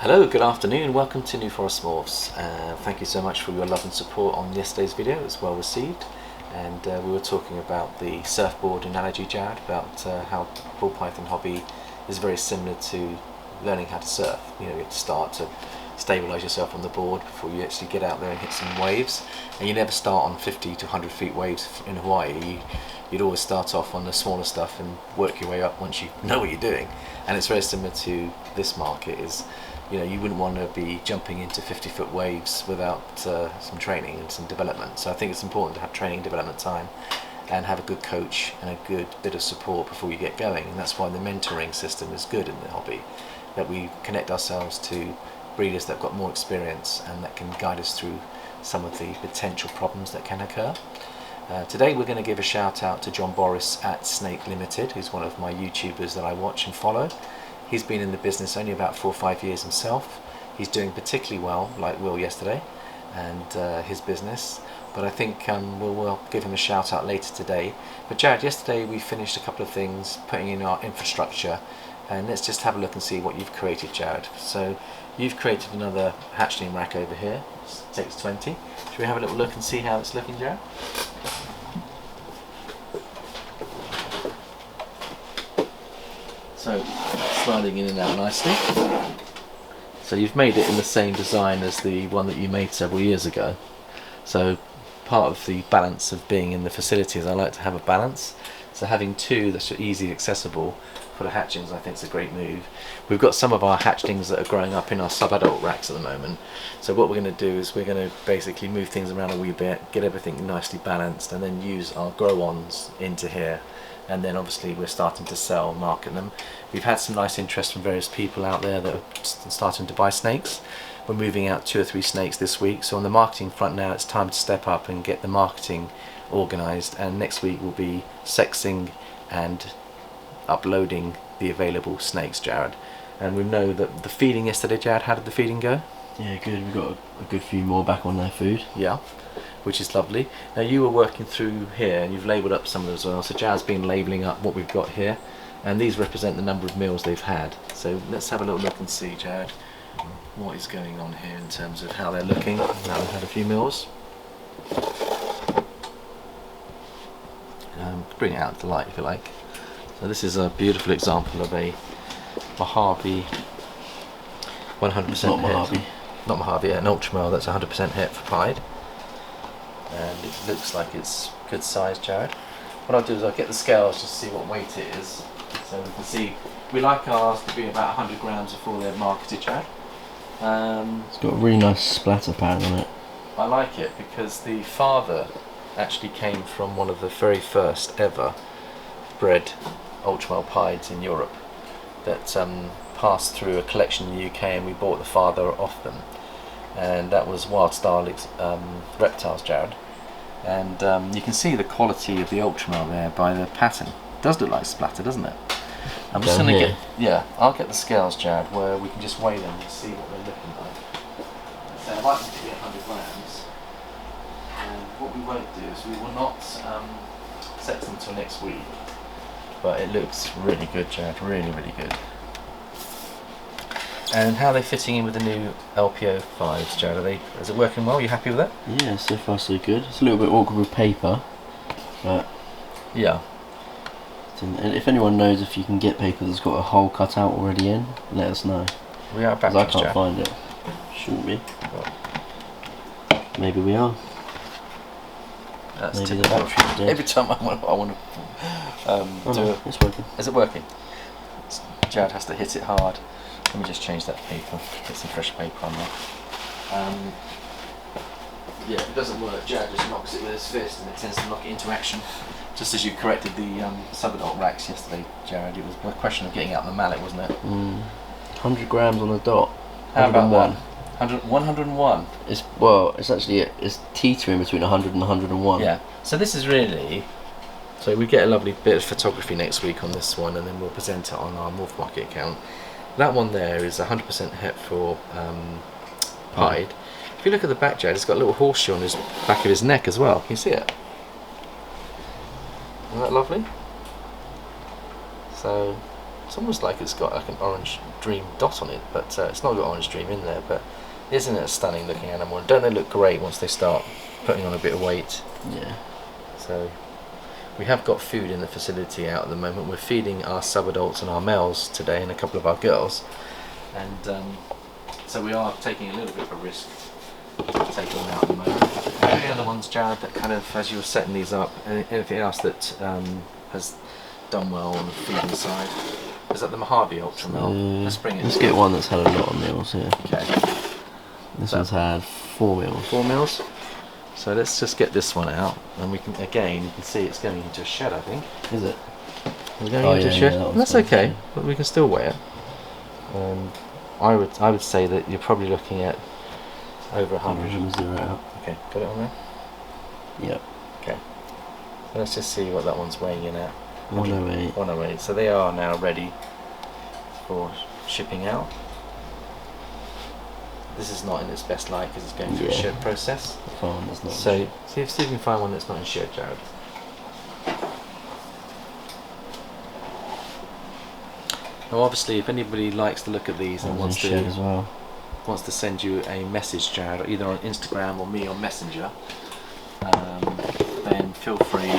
Hello, good afternoon, welcome to New Forest Morphs. Thank you so much for your love and support on yesterday's video. It was well received, and we were talking about the surfboard analogy, Jared, about how ball python hobby is very similar to learning how to surf. You know, you have to start to stabilise yourself on the board before you actually get out there and hit some waves, and you never start on 50 to 100 feet waves in Hawaii. You'd always start off on the smaller stuff and work your way up once you know what you're doing. And it's very similar to this market. Is, you know, you wouldn't want to be jumping into 50-foot waves without some training and some development. So I think it's important to have training and development time and have a good coach and a good bit of support before you get going. And that's why the mentoring system is good in the hobby, that we connect ourselves to breeders that have got more experience and that can guide us through some of the potential problems that can occur. Today we're going to give a shout out to John Borris at Snke Ltd, who's one of my YouTubers that I watch and follow. He's been in the business only about 4 or 5 years himself. He's doing particularly well, like Will yesterday, and his business. But I think we'll give him a shout out later today. But Jared, yesterday we finished a couple of things, putting in our infrastructure, and let's just have a look and see what you've created, Jared. So you've created another hatchling rack over here. It takes 20. Should we have a little look and see how it's looking, Jared? So, sliding in and out nicely. So you've made it in the same design as the one that you made several years ago. So part of the balance of being in the facility is I like to have a balance. So having two that's easily accessible for the hatchlings, I think is a great move. We've got some of our hatchlings that are growing up in our sub-adult racks at the moment. So what we're going to do is we're going to basically move things around a wee bit, get everything nicely balanced, and then use our grow-ons into here. And then obviously we're starting to sell, market them. We've had some nice interest from various people out there that are starting to buy snakes. We're moving out 2 or 3 snakes this week, so on the marketing front now it's time to step up and get the marketing organised, and next week we'll be sexing and uploading the available snakes, Jared. And we know that the feeding yesterday, Jared, how did the feeding go? Yeah, good. We've got a good few more back on their food. Yeah, which is lovely. Now you were working through here and you've labelled up some of them as well, so Jared's been labelling up what we've got here, and these represent the number of meals they've had. So let's have a little look and see, Jared, what is going on here in terms of how they're looking now they've had a few meals. Bring it out to light if you like. So this is a beautiful example of a Mojave 100% Not Mojave. Not Mojave, yeah, an Ultramel that's 100% hit for Pied. And it looks like it's good size, Jared. What I'll do is I'll get the scales just to see what weight it is. So we can see, we like ours to be about 100 grams before they're marketed, Jared. It's got a really nice splatter pattern on it. I like it because the father actually came from one of the very first ever bred Ultramel Pieds in Europe that passed through a collection in the UK, and we bought the father off them, and that was wild style reptiles, Jared. And you can see the quality of the Ultramel there by the pattern. It does look like Splatter, doesn't it? I'm just going to get, yeah, I'll get the scales, Jared, where we can just weigh them and see what they're looking like. So I like them to be 100 grams. And what we won't do is we will not set them until next week. But it looks really good, Jared, really, really good. And how are they fitting in with the new LPO 5s, Jared? Is it working well? Are you happy with it? Yeah, so far so good. It's a little bit awkward with paper, but yeah. And if anyone knows if you can get paper that's got a hole cut out already in, let us know. We are back. I can't find it. Shouldn't be. Maybe we are. That's maybe the battery's dead. Every time I want to do it. It's working. Is it working? Jared has to hit it hard. Let me just change that paper. Get some fresh paper on there. Yeah, if it doesn't work, Jared just knocks it with his fist and it tends to knock it into action. Just as you corrected the sub-adult racks yesterday, Jared, it was a question of getting out the mallet, wasn't it? 100 grams on the dot. How about that? 101? It's actually, it's teetering between 100 and 101. Yeah, so this is really, so we get a lovely bit of photography next week on this one, and then we'll present it on our Morph Market account. That one there is 100% het for Pied. If you look at the back, Jared, it's got a little horseshoe on his back of his neck as well. Can you see it? Isn't that lovely? So It's almost like it's got like an orange dream dot on it, but it's not got orange dream in there. But isn't it a stunning looking animal? And don't they look great once they start putting on a bit of weight? Yeah. So we have got food in the facility out at the moment. We're feeding our sub-adults and our males today, and a couple of our girls. And so we are taking a little bit of a risk taking them out at the moment. Any other ones, Jared, that kind of, as you were setting these up, anything else that has done well on the feeding side? Is that the Mojave Ultramel? Let's bring it. Let's get one that's had a lot of meals here. Okay. This one's had 4 meals. 4 meals? So let's just get this one out, and we can, again, you can see it's going into a shed, I think. Is it? It's going into a shed? That That's okay, but we can still weigh it. I would say that you're probably looking at over 100. Zero out. Okay, got it on there? Yep. Okay. So let's just see what that one's weighing in at. 108. 108. So they are now ready for shipping out. This is not in its best light because it's going through a shed process. That's not So see if you can find one that's not in shed, Jared. Now obviously if anybody likes to look at these and wants to as well. wants to send you a message, Jared, either on Instagram or me on Messenger, then feel free.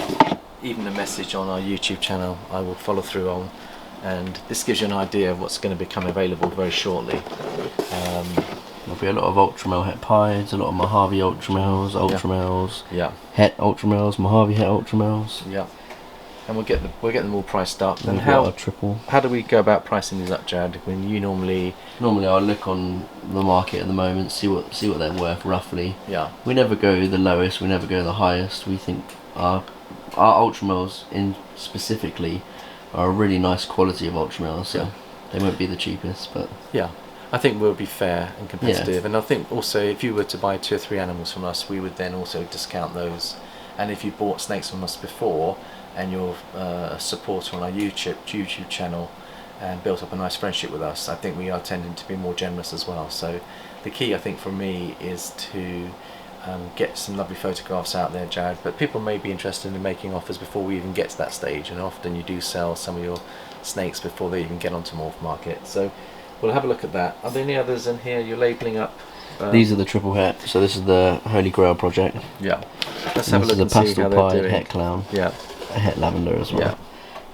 Even a message on our YouTube channel I will follow through on, and this gives you an idea of what's going to become available very shortly. There'll be a lot of Ultramel Het Pieds, a lot of Mojave Ultramels, Yeah. Het Ultramels, Mojave Het Ultramels. Yeah. And we'll get them all priced up. And and how triple. How do we go about pricing these up, Jared? When you normally I'll look on the market at the moment, see what they're worth roughly. Yeah. We never go the lowest, we never go the highest. We think our Ultramels in specifically are a really nice quality of Ultramels, so they won't be the cheapest, but yeah, I think we'll be fair and competitive. And I think also if you were to buy 2 or 3 animals from us, we would then also discount those. And if you bought snakes from us before and you're a supporter on our YouTube channel and built up a nice friendship with us, I think we are tending to be more generous as well. So the key, I think, for me is to get some lovely photographs out there, Jared, but people may be interested in making offers before we even get to that stage, and often you do sell some of your snakes before they even get onto Morph Market. So we'll have a look at that. Are there any others in here you're labelling up? These are the triple het, so this is the Holy Grail project. Yeah. Let's have a look and see see how the they're pastel doing. pied het clown. Yeah. A het lavender as well. Yeah.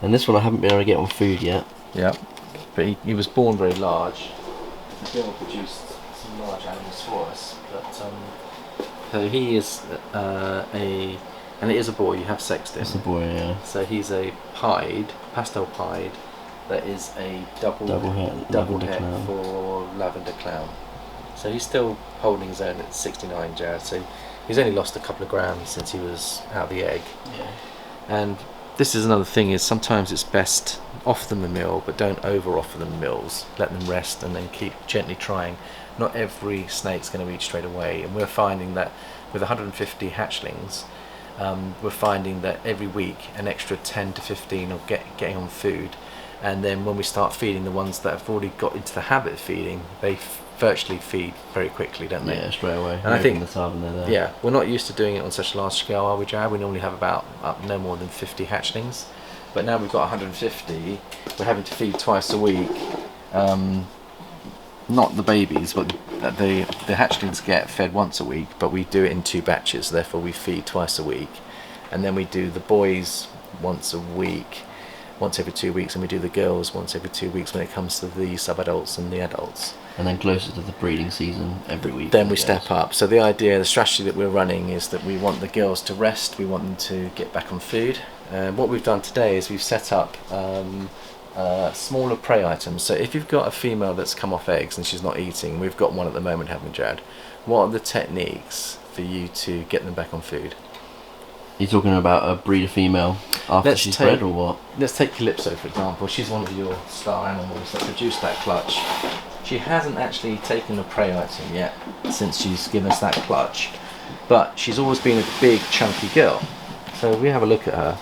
And this one I haven't been able to get on food yet. Yeah. But he was born very large. He's going to produce some large animals for us. But so he is and it is a boy. You have sexed him. It's a boy, yeah. So he's a pied, pastel pied. That is a double het clown. for lavender clown. So he's still holding his own at 69, Jared. So he's only lost a couple of grams since he was out of the egg. Yeah. And this is another thing: is sometimes it's best offer them the meal, but don't over offer them meals. Let them rest and then keep gently trying. Not every snake's going to eat straight away, and we're finding that with 150 hatchlings, we're finding that every week an extra 10 to 15 are getting on food, and then when we start feeding the ones that have already got into the habit of feeding, they virtually feed very quickly, don't they? Yeah, straight away. And I think the tub and they're there. Yeah, we're not used to doing it on such a large scale, are we, Jared? We normally have about no more than 50 hatchlings, but now we've got 150. We're having to feed twice a week. Not the babies, but the hatchlings get fed once a week, but we do it in 2 batches, therefore we feed twice a week. And then we do the boys once a week, once every 2 weeks, and we do the girls once every 2 weeks when it comes to the sub-adults and the adults. And then closer to the breeding season every week. Then we step up. So the idea, the strategy that we're running is that we want the girls to rest, we want them to get back on food. What we've done today is we've set up smaller prey items. So if you've got a female that's come off eggs and she's not eating, we've got one at the moment, haven't we, Jared? What are the techniques for you to get them back on food? You're talking about a breeder female after she's bred, or what? Let's take Calypso for example. She's one of your star animals that produced that clutch. She hasn't actually taken a prey item yet since she's given us that clutch, but she's always been a big chunky girl. So if we have a look at her,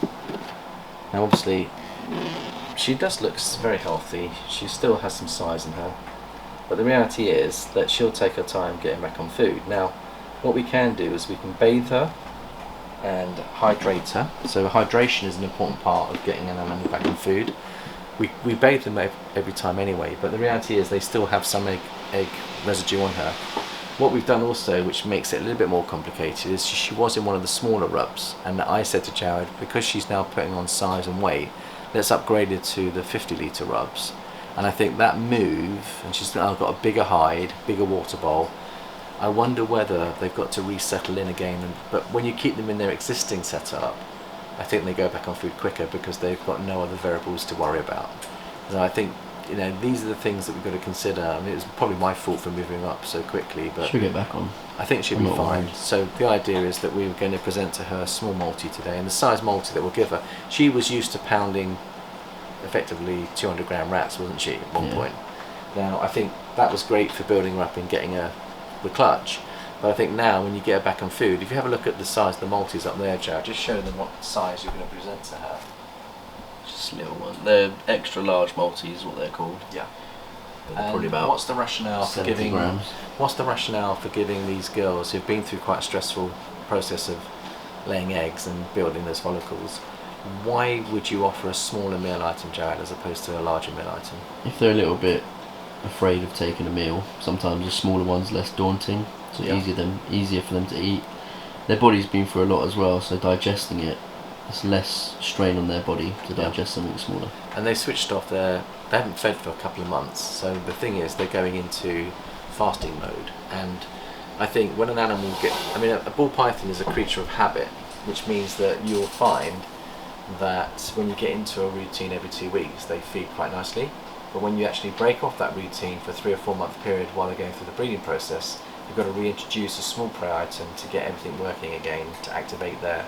now obviously she does look very healthy, she still has some size in her, but the reality is that she'll take her time getting back on food. Now what we can do is we can bathe her and hydrate her. So hydration is an important part of getting an animal back on food. we bathe them every time anyway, but the reality is they still have some egg residue on her. What we've done also, which makes it a little bit more complicated, is she was in one of the smaller rubs, and I said to Jared, because she's now putting on size and weight, let's upgrade her to the 50-litre rubs. And I think that move, and she's now got a bigger hide, bigger water bowl. I wonder whether they've got to resettle in again, but when you keep them in their existing setup, I think they go back on food quicker because they've got no other variables to worry about. So I think, you know, these are the things that we've got to consider. I mean, it's probably my fault for moving up so quickly, but she'll get back on. I think she'll be fine. So the idea is that we were going to present to her a small multi today, and the size multi that we'll give her, she was used to pounding effectively 200 gram rats, wasn't she, at one point? Now, I think that was great for building her up and getting her the clutch. But I think now, when you get her back on food, if you have a look at the size of the multis up there, Jared, just show them what size you're going to present to her. Just a little one. They're extra large multis, what they're called. Yeah. They're probably about what's the rationale for giving? grams. What's the rationale for giving these girls who've been through quite a stressful process of laying eggs and building those follicles? Why would you offer a smaller meal item, Jared, as opposed to a larger meal item? If they're a little bit afraid of taking a meal, sometimes the smaller one's less daunting, so easier for them to eat. Their body's been through a lot as well, so digesting it, it's less strain on their body to digest something smaller. And they switched off they haven't fed for a couple of months, so the thing is they're going into fasting mode. And I think when an animal a ball python is a creature of habit, which means that you'll find that when you get into a routine every 2 weeks, they feed quite nicely. But when you actually break off that routine for a 3 or 4 month period while they're going through the breeding process, you've got to reintroduce a small prey item to get everything working again, to activate their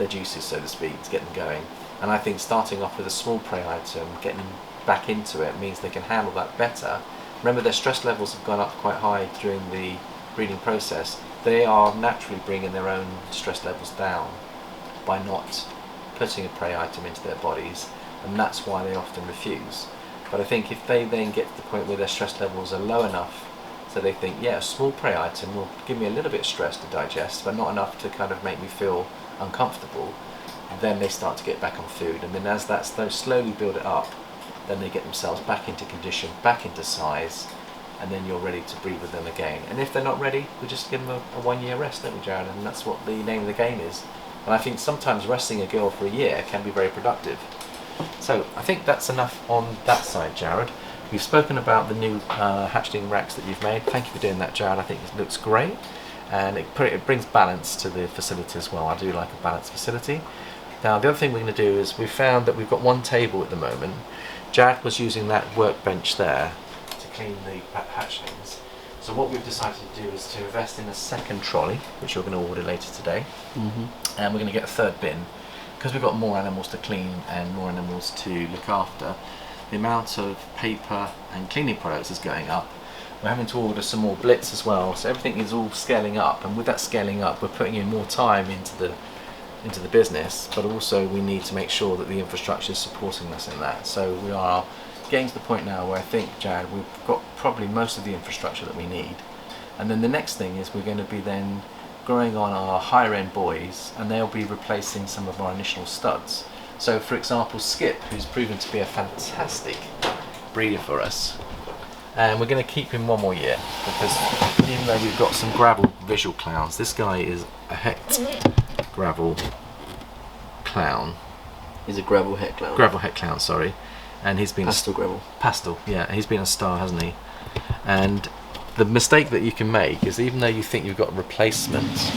juices, so to speak, to get them going. And I think starting off with a small prey item, getting them back into it, means they can handle that better. Remember, their stress levels have gone up quite high during the breeding process. They are naturally bringing their own stress levels down by not putting a prey item into their bodies, and that's why they often refuse. But I think if they then get to the point where their stress levels are low enough, so they think, yeah, a small prey item will give me a little bit of stress to digest, but not enough to kind of make me feel uncomfortable, then they start to get back on food. And then as that slowly build it up, then they get themselves back into condition, back into size, and then you're ready to breed with them again. And if they're not ready, we just give them a 1 year rest, don't we, Jared? And that's what the name of the game is. And I think sometimes resting a girl for a year can be very productive. So I think that's enough on that side, Jared. We've spoken about the new hatchling racks that you've made. Thank you for doing that, Jared. I think it looks great, and it brings balance to the facility as well. I do like a balanced facility. Now, the other thing we're going to do is we've found that we've got one table at the moment. Jared was using that workbench there to clean the hatchlings. So what we've decided to do is to invest in a second trolley, which you're going to order later today, and we're going to get a third bin. Because we've got more animals to clean and more animals to look after, the amount of paper and cleaning products is going up. We're having to order some more blitz as well, so everything is all scaling up, and with that scaling up we're putting in more time into the business, but also we need to make sure that the infrastructure is supporting us in that. So we are getting to the point now where I think, Jared, we've got probably most of the infrastructure that we need. And then the next thing is we're going to be then growing on our higher end boys, and they'll be replacing some of our initial studs. So for example, Skip, who's proven to be a fantastic breeder for us, and we're going to keep him 1 more year, because even though we've got some gravel visual clowns, this guy is a het gravel clown. He's a gravel het clown. Gravel het clown, sorry. And he's been pastel gravel. Pastel, yeah. He's been a star, hasn't he? And the mistake that you can make is, even though you think you've got replacement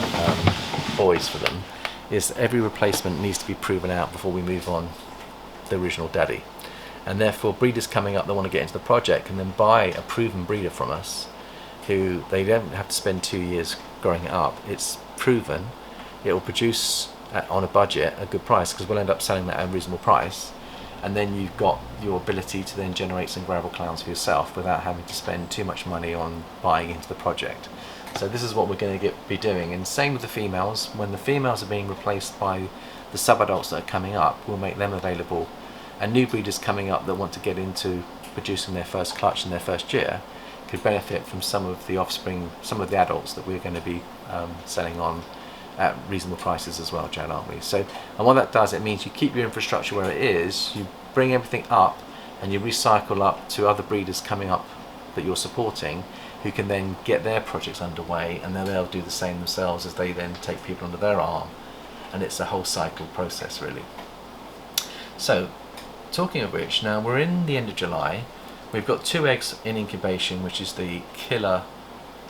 boys for them, is every replacement needs to be proven out before we move on the original daddy. And therefore breeders coming up that want to get into the project can then buy a proven breeder from us, who they don't have to spend 2 years growing it up. It's proven, it will produce on a budget a good price, because we'll end up selling that at a reasonable price, and then you've got your ability to then generate some gravel clowns for yourself without having to spend too much money on buying into the project. So this is what we're going to be doing. And same with the females. When the females are being replaced by the sub-adults that are coming up, we'll make them available. And new breeders coming up that want to get into producing their first clutch in their first year could benefit from some of the offspring, some of the adults that we're going to be selling on at reasonable prices as well, Jan, aren't we? So, and what that does, it means you keep your infrastructure where it is, you bring everything up and you recycle up to other breeders coming up that you're supporting, who can then get their projects underway, and then they'll do the same themselves as they then take people under their arm, and it's a whole cycle process really. So talking of which, now we're in the end of July. We've got 2 eggs in incubation, which is the killer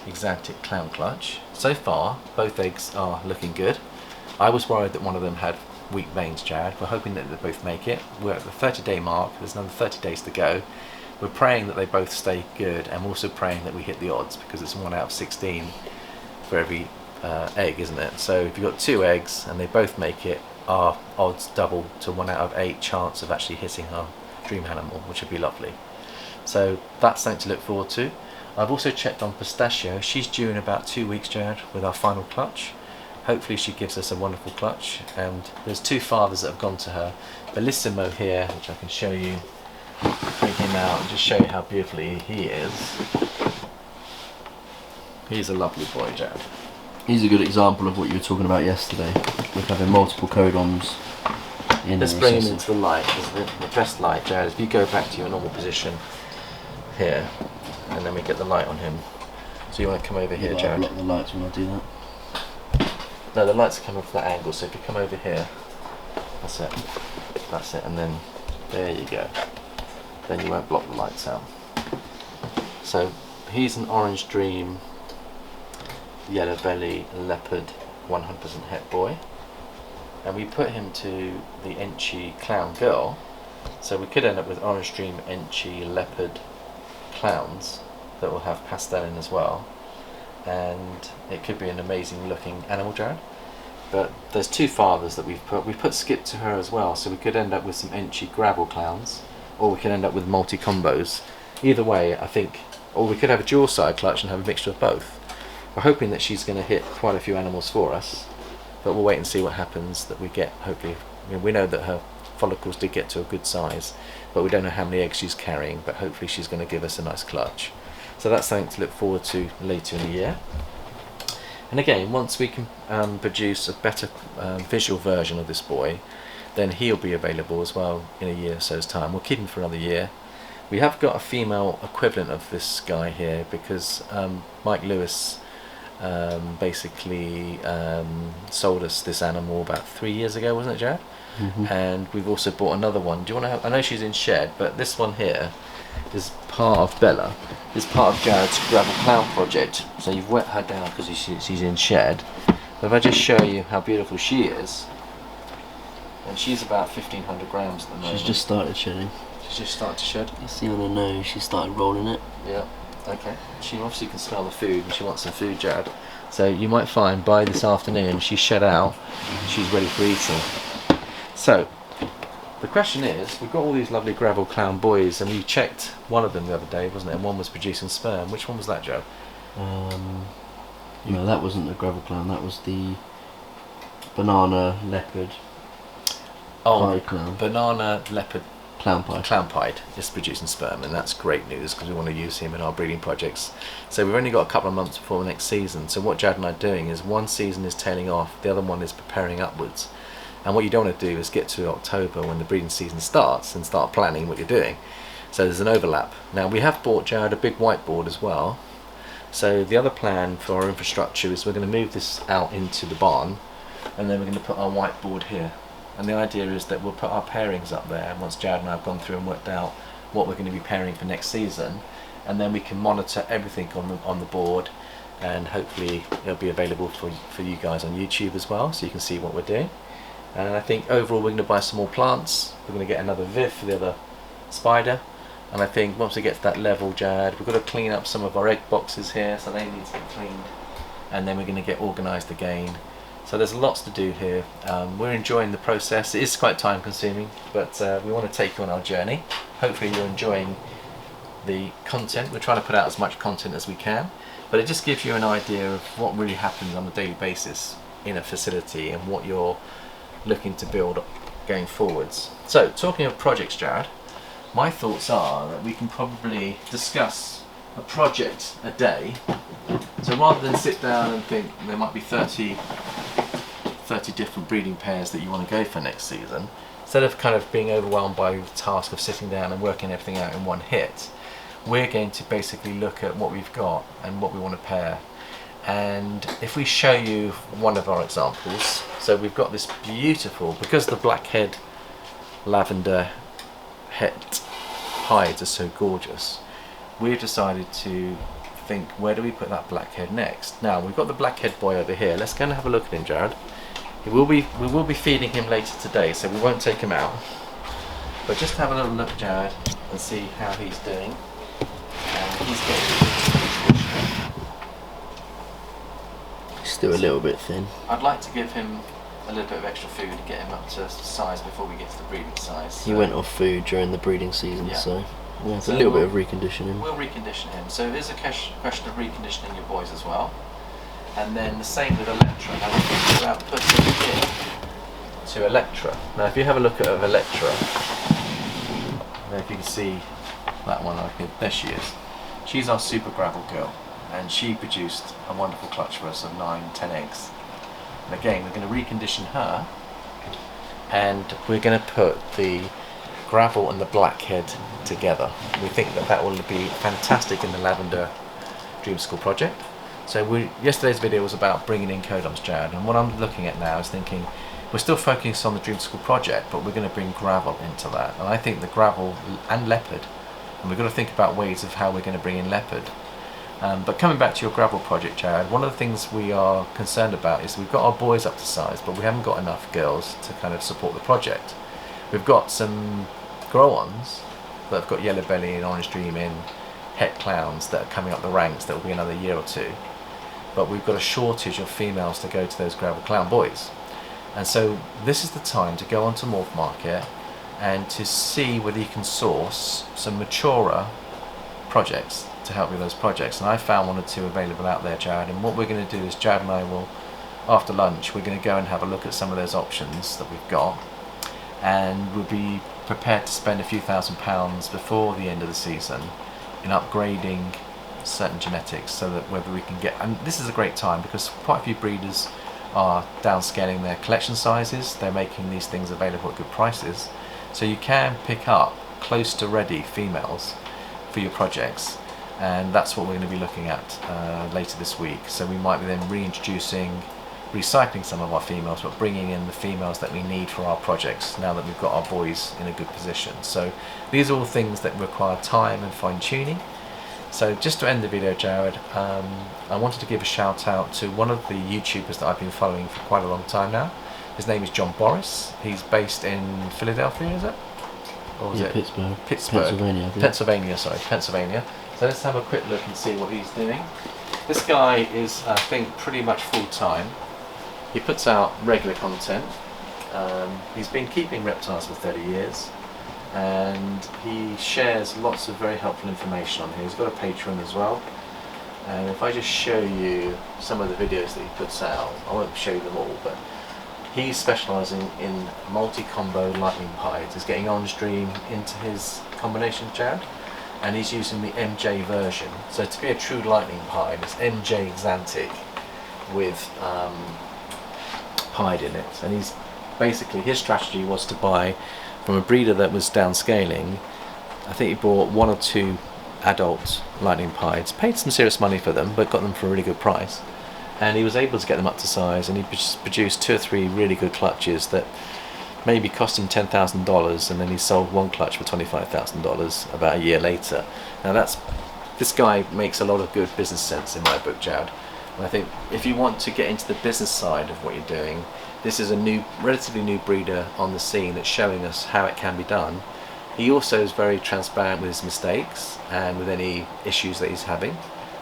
Snke Clown Clutch. So far both eggs are looking good. I was worried that one of them had weak veins, Jared. We're hoping that they both make it. We're at the 30-day mark, there's another 30 days to go. We're praying that they both stay good, and we're also praying that we hit the odds, because it's 1 out of 16 for every egg, isn't it? So if you've got 2 eggs and they both make it, our odds double to 1 out of 8 chance of actually hitting our dream animal, which would be lovely. So that's something to look forward to. I've also checked on Pistachio. She's due in about 2 weeks, Jared, with our final clutch. Hopefully she gives us a wonderful clutch, and there's 2 fathers that have gone to her. Bellissimo here, which I can show you, bring him out and just show you how beautifully he is. He's a lovely boy, Jared. He's a good example of what you were talking about yesterday, with having multiple codons in. Let's bring him into the light, isn't it? The best light, Jared. If you go back to your normal position here, and then we get the light on him. So you want to come over here, Jared? Block the lights when I do that. No, the lights are coming from that angle, so if you come over here, that's it, and then there you go. Then you won't block the lights out. So he's an Orange Dream Yellow Belly Leopard 100% het boy, and we put him to the Enchi Clown Girl, so we could end up with Orange Dream Enchi Leopard clowns that will have pastel in as well, and it could be an amazing looking animal, Jared. But there's 2 fathers that we've put Skip to her as well, so we could end up with some Enchi Gravel clowns, or we could end up with multi combos. Either way, I think, or we could have a dual side clutch and have a mixture of both. We're hoping that she's going to hit quite a few animals for us, but we'll wait and see what happens. That we get, hopefully, we know that her follicles did get to a good size, but we don't know how many eggs she's carrying, but hopefully she's going to give us a nice clutch. So that's something to look forward to later in the year. And again, once we can produce a better visual version of this boy, then he'll be available as well in a year or so's time. We'll keep him for another year. We have got a female equivalent of this guy here, because Mike Lewis basically sold us this animal about 3 years ago, wasn't it, Jared? Mm-hmm. And we've also bought another one. Do you want to have, I know she's in shed, but this one here is part of Bella, is part of Jared's Gravel Clown project. So you've wet her down because she's in shed. But if I just show you how beautiful she is, and she's about 1,500 grams at the moment. She's just started shedding. She's just started to shed. You see on her nose, she started rolling it. Yeah. Okay. She obviously can smell the food, and she wants some food, Jared. So you might find by this afternoon she's shed out, and she's ready for eating. So the question is, we've got all these lovely Gravel Clown boys, and we checked one of them the other day, wasn't it? And one was producing sperm. Which one was that, Joe? No, that wasn't the Gravel Clown. That was the Banana Leopard Pie Clown. Banana Leopard Clown Pie. Clown Pied is producing sperm, and that's great news because we want to use him in our breeding projects. So we've only got a couple of months before the next season. So what Jad and I are doing is, one season is tailing off, the other one is preparing upwards. And what you don't want to do is get to October when the breeding season starts and start planning what you're doing. So there's an overlap. Now we have bought Jared a big whiteboard as well. So the other plan for our infrastructure is we're going to move this out into the barn, and then we're going to put our whiteboard here. And the idea is that we'll put our pairings up there once Jared and I have gone through and worked out what we're going to be pairing for next season, and then we can monitor everything on the board, and hopefully it'll be available for you guys on YouTube as well, so you can see what we're doing. And I think overall we're going to buy some more plants. We're going to get another Viv for the other spider, and I think once we get to that level, Jared, we've got to clean up some of our egg boxes here, so they need to be cleaned, and then we're going to get organised again. So there's lots to do here. We're enjoying the process. It is quite time consuming, but we want to take you on our journey. Hopefully you're enjoying the content. We're trying to put out as much content as we can, but it just gives you an idea of what really happens on a daily basis in a facility and what you're looking to build going forwards. So talking of projects, Jared, my thoughts are that we can probably discuss a project a day. So rather than sit down and think there might be 30 different breeding pairs that you want to go for next season, instead of kind of being overwhelmed by the task of sitting down and working everything out in one hit, we're going to basically look at what we've got and what we want to pair. And if we show you one of our examples, so we've got this beautiful, because the blackhead lavender het hides are so gorgeous, we've decided to think, where do we put that blackhead next? Now we've got the blackhead boy over here. Let's go and have a look at him, Jared. We will be feeding him later today, so we won't take him out. But just have a little look, Jared, and see how he's doing. And he's still a little bit thin. I'd like to give him a little bit of extra food to get him up to size before we get to the breeding size. So he went off food during the breeding season, yeah. So yeah, it's so a little bit of reconditioning. We'll recondition him. So there's a question of reconditioning your boys as well. And then the same with Electra. Now we're thinking about putting him to Electra. Now if you have a look at Electra, now if you can see that one, there she is. She's our super gravel girl, and she produced a wonderful clutch for us of 9-10 eggs. And again, we're going to recondition her, and we're going to put the gravel and the blackhead together. We think that that will be fantastic in the Lavender Dreamsicle project. So yesterday's video was about bringing in Codoms, Jared, and what I'm looking at now is thinking, we're still focusing on the Dreamsicle project, but we're going to bring gravel into that. And I think the gravel and leopard, and we've got to think about ways of how we're going to bring in leopard. But coming back to your gravel project, Jared, one of the things we are concerned about is we've got our boys up to size, but we haven't got enough girls to kind of support the project. We've got some grow-ons that have got Yellow Belly and Orange Dream in, het clowns that are coming up the ranks that will be another year or two. But we've got a shortage of females to go to those gravel clown boys. And so this is the time to go onto Morph Market and to see whether you can source some maturer projects to help with those projects. And I found one or two available out there, Jared, and what we're going to do is Jared and I will, after lunch, we're going to go and have a look at some of those options that we've got, and we'll be prepared to spend a few £1,000s before the end of the season in upgrading certain genetics, so that whether we can get, and this is a great time because quite a few breeders are downscaling their collection sizes. They're making these things available at good prices, so you can pick up close to ready females for your projects, and that's what we're going to be looking at later this week. So we might be then reintroducing, recycling some of our females, but bringing in the females that we need for our projects now that we've got our boys in a good position. So these are all things that require time and fine-tuning. So just to end the video, Jared, I wanted to give a shout out to one of the YouTubers that I've been following for quite a long time now. His name is John Borris. He's based in Philadelphia, is it? Or was it Pittsburgh. Pennsylvania. Pennsylvania. So let's have a quick look and see what he's doing. This guy is, I think, pretty much full-time. He puts out regular content. He's been keeping reptiles for 30 years. And he shares lots of very helpful information on here. He's got a Patreon as well, and if I just show you some of the videos that he puts out, I won't show you them all, but he's specialising in multi-combo lightning pies. He's getting Orange Dream into his combination, Jared, and he's using the MJ version. So to be a true lightning pie, it's MJ Xantic with pied in it, and he's basically, his strategy was to buy from a breeder that was downscaling. I think he bought 1 or 2 adult lightning pies, paid some serious money for them, but got them for a really good price. And he was able to get them up to size, and he produced 2 or 3 really good clutches that maybe cost him $10,000, and then he sold one clutch for $25,000 about a year later. Now this guy makes a lot of good business sense in my book, Jared. And I think if you want to get into the business side of what you're doing, this is a relatively new breeder on the scene that's showing us how it can be done. He also is very transparent with his mistakes and with any issues that he's having.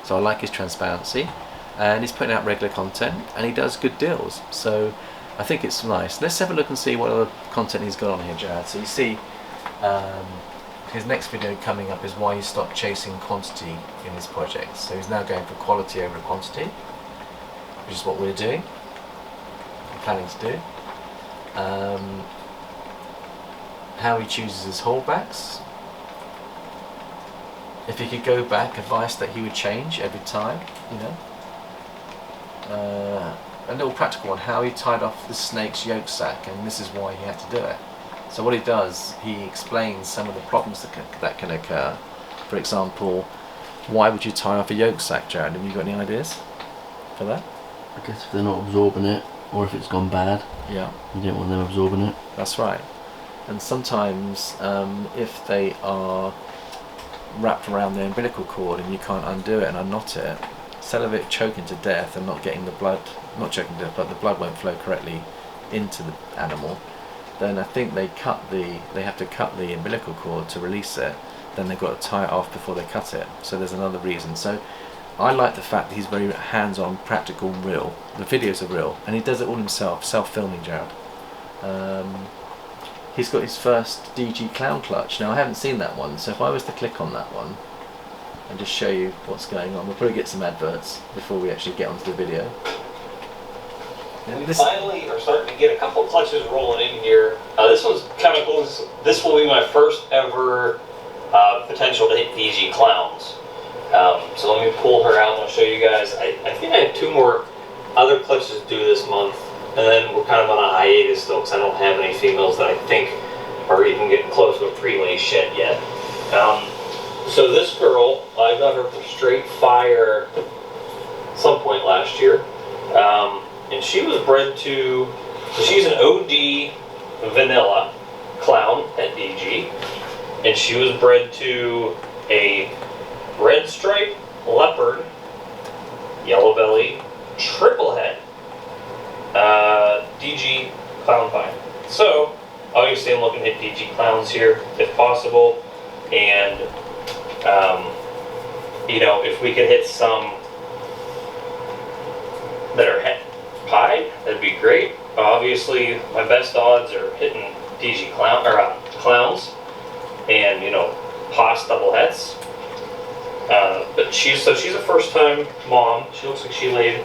So I like his transparency, and he's putting out regular content, and he does good deals. So I think it's nice. Let's have a look and see what other content he's got on here, Jared. So you see, his next video coming up is why he stopped chasing quantity in his projects. So he's now going for quality over quantity, which is what we're doing. Planning to do. How he chooses his holdbacks. If he could go back, advice that he would change every time, you know. A little practical one, how he tied off the snake's yolk sac, and this is why he had to do it. So what he does, he explains some of the problems that can occur. For example, why would you tie off a yolk sac, Jared? Have you got any ideas for that? I guess if they're not absorbing it, or if it's gone bad, Yeah, you don't want them absorbing it. that's right. And sometimes if they are wrapped around the umbilical cord and you can't undo it and unknot it, instead of it choking to death and not getting the blood, not choking to death, but the blood won't flow correctly into the animal, then I think they have to cut the umbilical cord to release it. Then they've got to tie it off before they cut it. So there's another reason. So I like the fact that he's very hands-on, practical, real. The videos are real, and he does it all himself, self-filming, Jared. He's got his first DG clown clutch. Now I haven't seen that one, so if I was to click on that one and just show you what's going on, we'll probably get some adverts before we actually get onto the video. We finally are starting to get a couple clutches rolling in here. This one's kind of cool. This will be my first ever potential to hit DG clowns. So let me pull her out and I'll show you guys. I think I have 2 more other clutches due this month, and then we're kind of on a hiatus still because I don't have any females that I think are even getting close to a pre-lay shed yet. So this girl, I got her for straight fire some point last year. And she was bred to, so she's an OD vanilla clown at DG, and she was bred to a red stripe leopard, yellow belly, triple head, DG clown pie. So obviously I'm looking at DG clowns here if possible, and you know, if we could hit some that are pie, that'd be great. Obviously, my best odds are hitting DG clowns, and you know, Pos double heads. But she's a first-time mom. She looks like she laid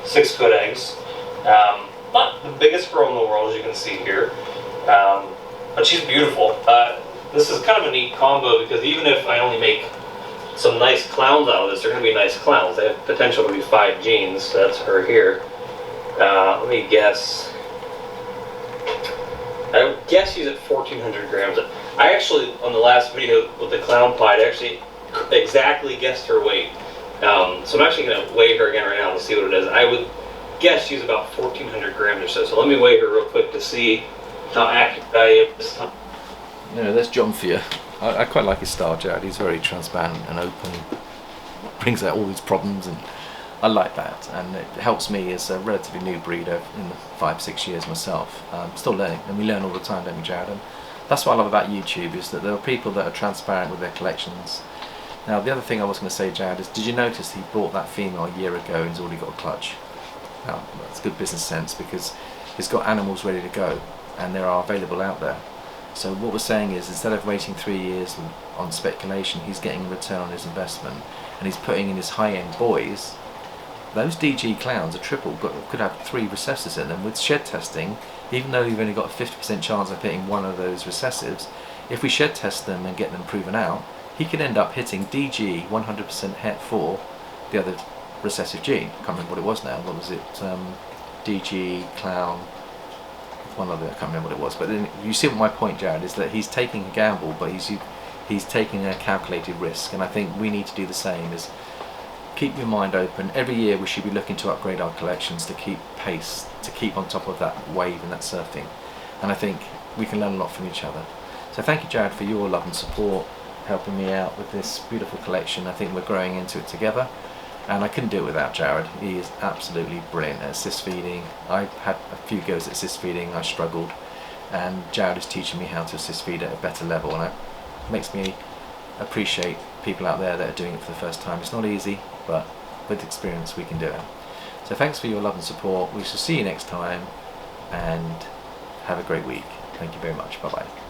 6 good eggs. Not the biggest girl in the world, as you can see here, but she's beautiful. This is kind of a neat combo because even if I only make some nice clowns out of this, they're going to be nice clowns. They have potential to be 5 genes. That's her here. Let me guess. I would guess she's at 1,400 grams. I actually, on the last video with the clown pie, I actually exactly guessed her weight. So I'm actually going to weigh her again right now to see what it is. I would guess she's about 1,400 grams or so. So let me weigh her real quick to see how accurate I am this time. You know, there's John for you. I quite like his style, Jared. He's very transparent and open. Brings out all these problems, and I like that. And it helps me as a relatively new breeder in the 5-6 years myself. Still learning, and we learn all the time, don't we, Jared? And that's what I love about YouTube, is that there are people that are transparent with their collections. Now, the other thing I was going to say, Jared, is did you notice he bought that female a year ago and he's already got a clutch? Now, that's good business sense because he's got animals ready to go and they are available out there. So what we're saying is, instead of waiting 3 years on speculation, he's getting a return on his investment, and he's putting in his high-end boys. Those DG clowns are triple, could have 3 recessives in them. With shed testing, even though you've only got a 50% chance of hitting one of those recessives, if we shed test them and get them proven out, he could end up hitting DG 100% het for the other recessive gene. I can't remember what it was now. What was it? DG clown. One other, I can't remember what it was. But then you see what my point, Jared, is that he's taking a gamble, but he's taking a calculated risk. And I think we need to do the same. Is keep your mind open. Every year we should be looking to upgrade our collections to keep pace, to keep on top of that wave and that surfing. And I think we can learn a lot from each other. So thank you, Jared, for your love and support, helping me out with this beautiful collection. I think we're growing into it together, and I couldn't do it without Jared. He is absolutely brilliant at assist feeding. I had a few goes at assist feeding, I struggled, and Jared is teaching me how to assist feed at a better level, and it makes me appreciate people out there that are doing it for the first time. It's not easy, but with experience we can do it. So thanks for your love and support. We shall see you next time, and have a great week. Thank you very much. Bye bye.